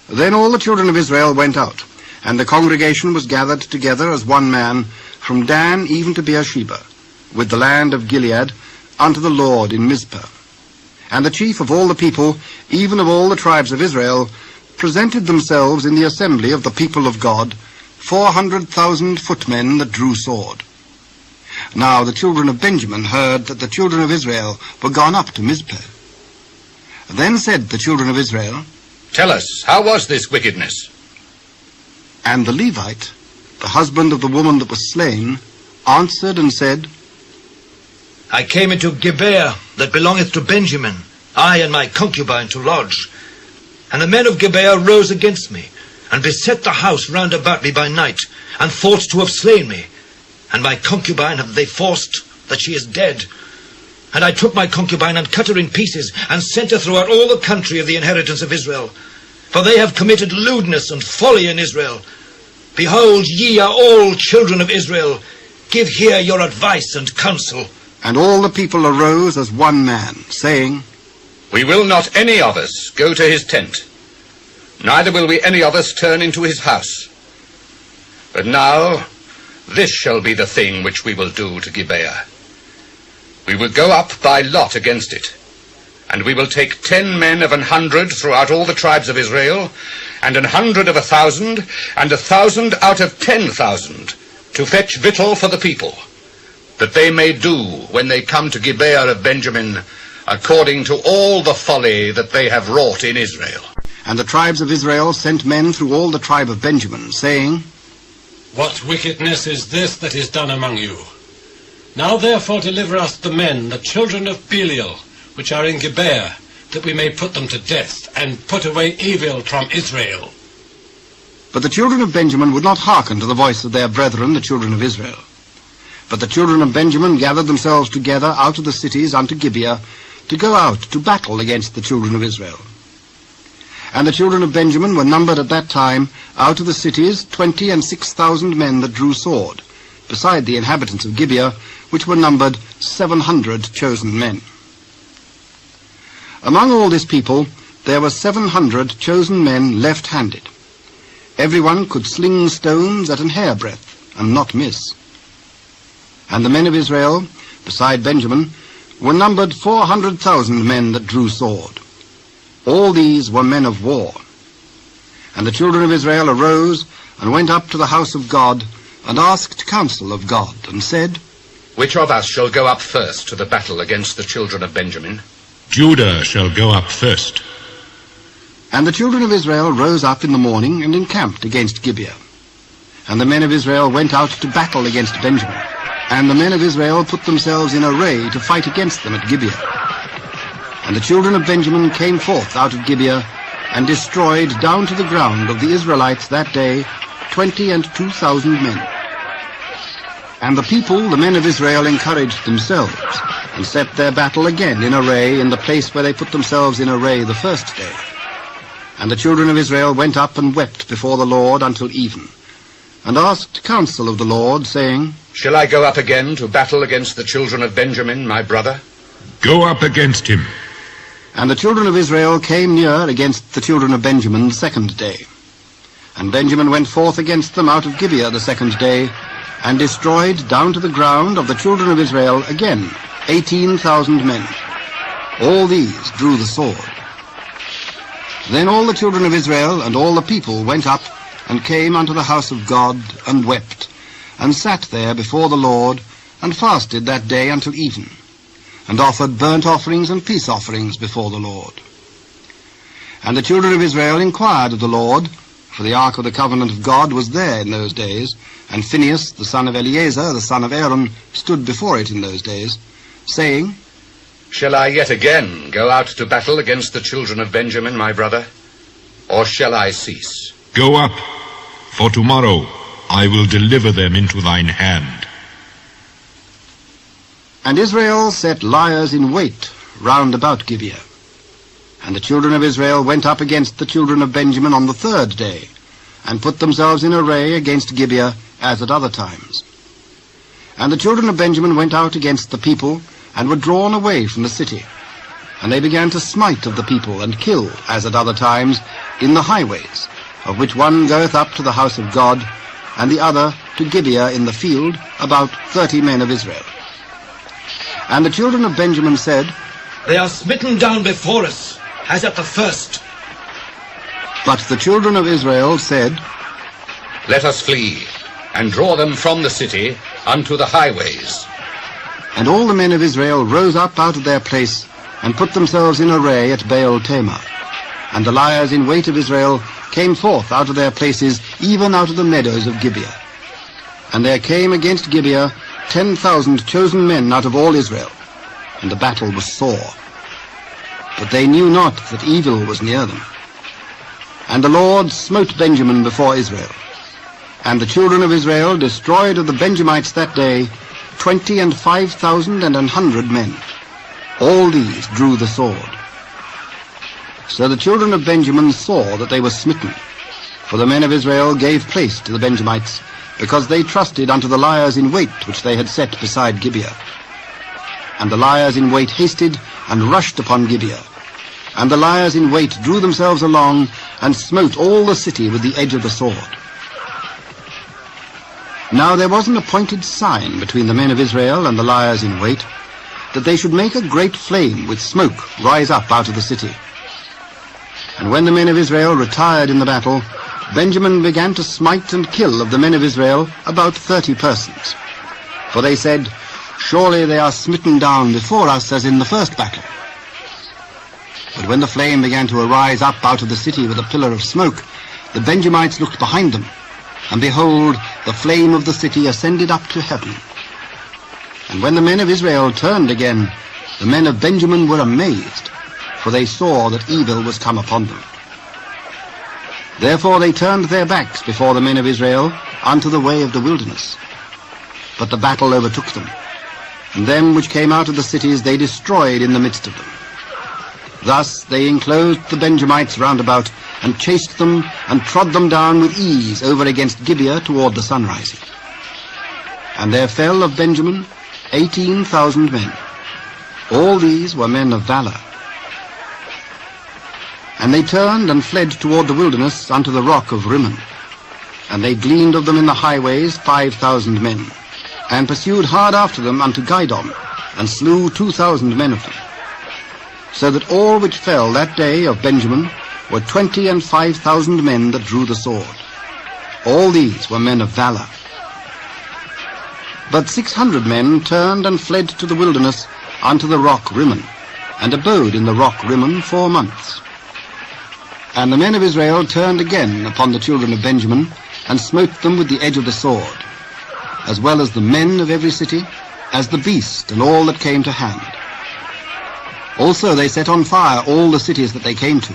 Then all the children of Israel went out, and the congregation was gathered together as one man, from Dan even to Beersheba, with the land of Gilead, unto the Lord in Mizpeh. And the chief of all the people, even of all the tribes of Israel, presented themselves in the assembly of the people of God, 400,000 footmen that drew sword. Now the children of Benjamin heard that the children of Israel were gone up to Mizpeh. Then said the children of Israel, Tell us, how was this wickedness? And the Levite, the husband of the woman that was slain, answered and said, I came into Gibeah that belongeth to Benjamin, I and my concubine to lodge. And the men of Gibeah rose against me, and beset the house round about me by night, and thought to have slain me. And my concubine have they forced, that she is dead. And I took my concubine, and cut her in pieces, and sent her throughout all the country of the inheritance of Israel. For they have committed lewdness and folly in Israel. Behold, ye are all children of Israel. Give here your advice and counsel. And all the people arose as one man, saying, We will not any of us go to his tent, neither will we any of us turn into his house. But now this shall be the thing which we will do to Gibeah. We will go up by lot against it, and we will take 10 men of 100 throughout all the tribes of Israel, and 100 of 1,000, and 1,000 out of 10,000, to fetch victual for the people, that they may do, when they come to Gibeah of Benjamin, according to all the folly that they have wrought in Israel. And the tribes of Israel sent men through all the tribe of Benjamin, saying, What wickedness is this that is done among you? Now therefore deliver us the men, the children of Belial, which are in Gibeah, that we may put them to death, and put away evil from Israel. But the children of Benjamin would not hearken to the voice of their brethren, the children of Israel. But the children of Benjamin gathered themselves together out of the cities unto Gibeah, to go out to battle against the children of Israel. And the children of Benjamin were numbered at that time out of the cities 26,000 men that drew sword, beside the inhabitants of Gibeah, which were numbered 700 chosen men. Among all this people there were 700 chosen men left-handed. Every one could sling stones at an hairbreadth, and not miss. And the men of Israel, beside Benjamin, were numbered 400,000 men that drew sword. All these were men of war. And the children of Israel arose and went up to the house of God, and asked counsel of God, and said, Which of us shall go up first to the battle against the children of Benjamin? Judah shall go up first. And the children of Israel rose up in the morning and encamped against Gibeah. And the men of Israel went out to battle against Benjamin. And the men of Israel put themselves in array to fight against them at Gibeah. And the children of Benjamin came forth out of Gibeah, and destroyed down to the ground of the Israelites that day 22,000 men. And the people, the men of Israel, encouraged themselves, and set their battle again in array in the place where they put themselves in array the first day. And the children of Israel went up and wept before the Lord until even, and asked counsel of the Lord, saying, Shall I go up again to battle against the children of Benjamin, my brother? Go up against him. And the children of Israel came near against the children of Benjamin the second day. And Benjamin went forth against them out of Gibeah the second day, and destroyed down to the ground of the children of Israel again 18,000 men. All these drew the sword. Then all the children of Israel and all the people went up, and came unto the house of God, and wept, and sat there before the Lord, and fasted that day until even, and offered burnt offerings and peace offerings before the Lord. And the children of Israel inquired of the Lord, for the ark of the covenant of God was there in those days, and Phinehas, the son of Eleazar, the son of Aaron, stood before it in those days, saying, Shall I yet again go out to battle against the children of Benjamin, my brother? Or shall I cease? Go up, for tomorrow I will deliver them into thine hand. And Israel set liers in wait round about Gibeah. And the children of Israel went up against the children of Benjamin on the third day, and put themselves in array against Gibeah, as at other times. And the children of Benjamin went out against the people, and were drawn away from the city. And they began to smite of the people, and kill, as at other times, in the highways, of which one goeth up to the house of God, and the other to Gibeah in the field, about 30 men of Israel. And the children of Benjamin said, They are smitten down before us, as at the first. But the children of Israel said, Let us flee, and draw them from the city unto the highways. And all the men of Israel rose up out of their place, and put themselves in array at Baal Tamar. And the liers in wait of Israel came forth out of their places, even out of the meadows of Gibeah. And there came against Gibeah 10,000 chosen men out of all Israel, and the battle was sore. But they knew not that evil was near them. And the Lord smote Benjamin before Israel. And the children of Israel destroyed of the Benjamites that day 25,100 men. All these drew the sword. So the children of Benjamin saw that they were smitten, for the men of Israel gave place to the Benjamites, because they trusted unto the liers in wait which they had set beside Gibeah. And the liers in wait hasted and rushed upon Gibeah. And the liers in wait drew themselves along, and smote all the city with the edge of the sword. Now there was an appointed sign between the men of Israel and the liers in wait, that they should make a great flame with smoke rise up out of the city. And when the men of Israel retired in the battle, Benjamin began to smite and kill of the men of Israel about 30 persons. For they said, Surely they are smitten down before us as in the first battle. But when the flame began to arise up out of the city with a pillar of smoke, the Benjamites looked behind them, and behold, the flame of the city ascended up to heaven. And when the men of Israel turned again, the men of Benjamin were amazed, for they saw that evil was come upon them. Therefore they turned their backs before the men of Israel unto the way of the wilderness. But the battle overtook them, and them which came out of the cities they destroyed in the midst of them. Thus they enclosed the Benjamites round about, and chased them, and trod them down with ease over against Gibeah toward the sunrising. And there fell of Benjamin 18,000 men. All these were men of valor. And they turned and fled toward the wilderness unto the rock of Rimmon. And they gleaned of them in the highways 5,000 men, and pursued hard after them unto Gidom, and slew 2,000 men of them. So that all which fell that day of Benjamin were 25,000 men that drew the sword. All these were men of valor. But 600 men turned and fled to the wilderness unto the rock Rimmon, and abode in the rock Rimmon 4 months. And the men of Israel turned again upon the children of Benjamin, and smote them with the edge of the sword, as well as the men of every city, as the beast and all that came to hand. Also they set on fire all the cities that they came to,